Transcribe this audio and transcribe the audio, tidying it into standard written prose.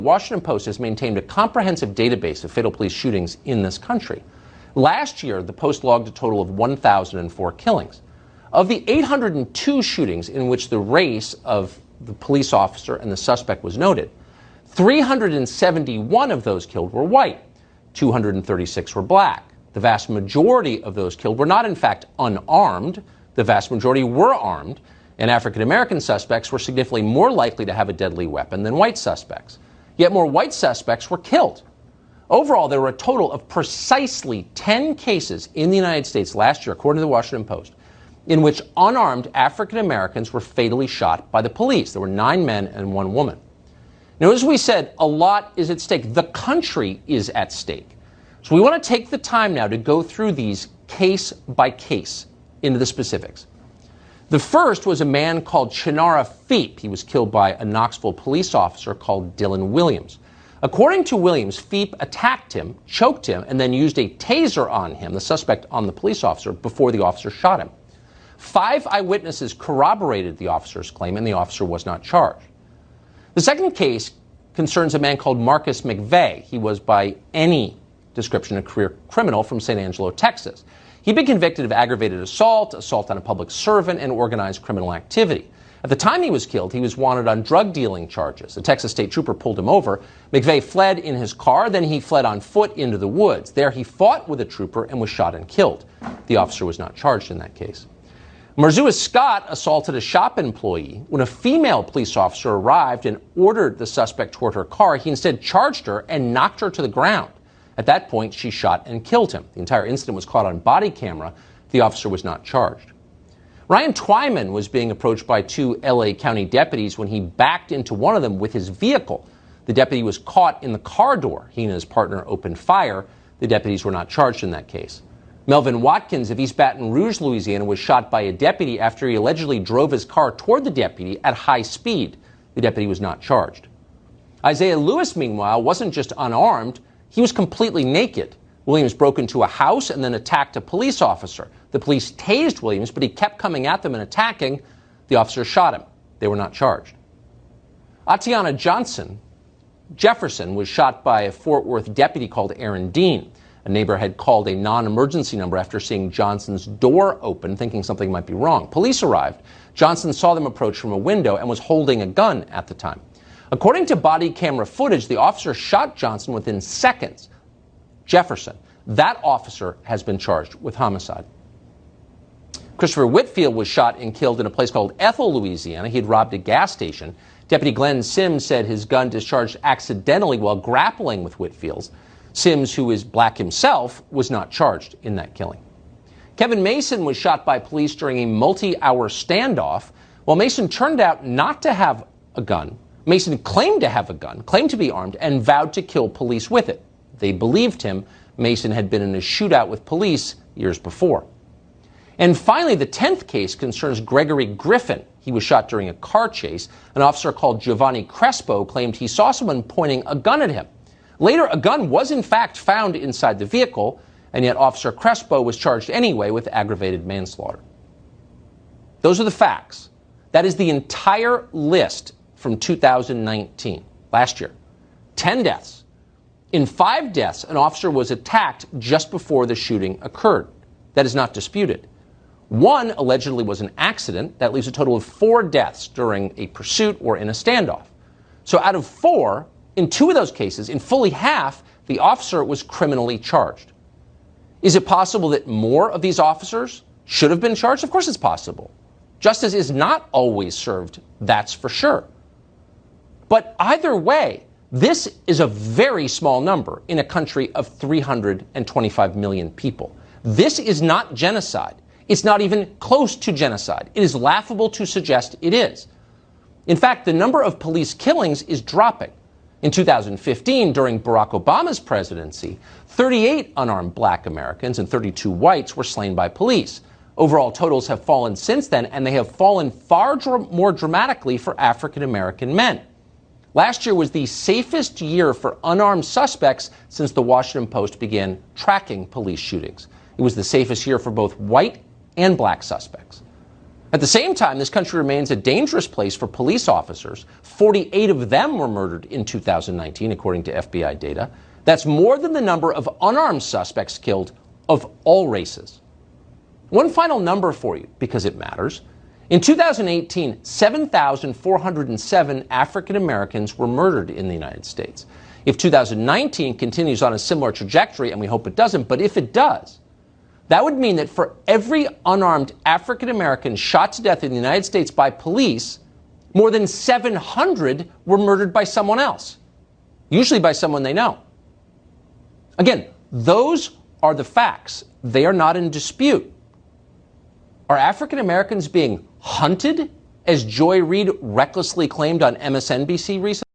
The Washington Post has maintained a comprehensive database of fatal police shootings in this country. Last year, the Post logged a total of 1,004 killings. Of the 802 shootings in which the race of the police officer and the suspect was noted, 371 of those killed were white, 236 were black. The vast majority of those killed were not, in fact, unarmed. The vast majority were armed, and African-American suspects were significantly more likely to have a deadly weapon than white suspects. Yet more white suspects were killed. Overall, there were a total of precisely 10 cases in the United States last year, according to the Washington Post, in which unarmed African-Americans were fatally shot by the police. There were 9 men and 1 woman. Now, as we said, a lot is at stake. The country is at stake. So we want to take the time now to go through these case by case into the specifics. The first was a man called Chinara Feep. He was killed by a Knoxville police officer called Dylan Williams. According to Williams, Feep attacked him, choked him, and then used a taser on him, the suspect on the police officer, before the officer shot him. 5 eyewitnesses corroborated the officer's claim, and the officer was not charged. The second case concerns a man called Marcus McVeigh. He was, by any description, a career criminal from San Angelo, Texas. He'd been convicted of aggravated assault, assault on a public servant, and organized criminal activity. At the time he was killed, he was wanted on drug dealing charges. A Texas state trooper pulled him over. McVeigh fled in his car, then he fled on foot into the woods. There he fought with a trooper and was shot and killed. The officer was not charged in that case. Marzua Scott assaulted a shop employee. When a female police officer arrived and ordered the suspect toward her car, he instead charged her and knocked her to the ground. At that point, she shot and killed him. The entire incident was caught on body camera. The officer was not charged. Ryan Twyman was being approached by 2 LA County deputies when he backed into one of them with his vehicle. The deputy was caught in the car door. He and his partner opened fire. The deputies were not charged in that case. Melvin Watkins of East Baton Rouge, Louisiana, was shot by a deputy after he allegedly drove his car toward the deputy at high speed. The deputy was not charged. Isaiah Lewis, meanwhile, wasn't just unarmed. He was completely naked. Williams broke into a house and then attacked a police officer. The police tased Williams, but he kept coming at them and attacking. The officer shot him. They were not charged. Atiana Jefferson was shot by a Fort Worth deputy called Aaron Dean. A neighbor had called a non-emergency number after seeing Johnson's door open, thinking something might be wrong. Police arrived. Johnson saw them approach from a window and was holding a gun at the time. According to body camera footage, the officer shot Johnson within seconds. Jefferson, that officer, has been charged with homicide. Christopher Whitfield was shot and killed in a place called Ethel, Louisiana. He had robbed a gas station. Deputy Glenn Sims said his gun discharged accidentally while grappling with Whitfield's. Sims, who is black himself, was not charged in that killing. Kevin Mason was shot by police during a multi-hour standoff. While Mason turned out not to have a gun, Mason claimed to have a gun, claimed to be armed, and vowed to kill police with it. They believed him. Mason had been in a shootout with police years before. And finally, the 10th case concerns Gregory Griffin. He was shot during a car chase. An officer called Giovanni Crespo claimed he saw someone pointing a gun at him. Later, a gun was in fact found inside the vehicle, and yet Officer Crespo was charged anyway with aggravated manslaughter. Those are the facts. That is the entire list from 2019, last year. 10 deaths. In 5 deaths, an officer was attacked just before the shooting occurred. That is not disputed. 1 allegedly was an accident. That leaves a total of 4 deaths during a pursuit or in a standoff. So out of 4, in 2 of those cases, in fully half, the officer was criminally charged. Is it possible that more of these officers should have been charged? Of course it's possible. Justice is not always served, that's for sure. But either way, this is a very small number in a country of 325 million people. This is not genocide. It's not even close to genocide. It is laughable to suggest it is. In fact, the number of police killings is dropping. In 2015, during Barack Obama's presidency, 38 unarmed black Americans and 32 whites were slain by police. Overall totals have fallen since then, and they have fallen far more dramatically for African American men. Last year was the safest year for unarmed suspects since the Washington Post began tracking police shootings. It was the safest year for both white and black suspects. At the same time, this country remains a dangerous place for police officers. 48 of them were murdered in 2019, according to FBI data. That's more than the number of unarmed suspects killed of all races. One final number for you, because it matters. In 2018, 7,407 African Americans were murdered in the United States. If 2019 continues on a similar trajectory, and we hope it doesn't, but if it does, that would mean that for every unarmed African American shot to death in the United States by police, more than 700 were murdered by someone else, usually by someone they know. Again, those are the facts. They are not in dispute. Are African Americans being hunted, as Joy Reid recklessly claimed on MSNBC recently?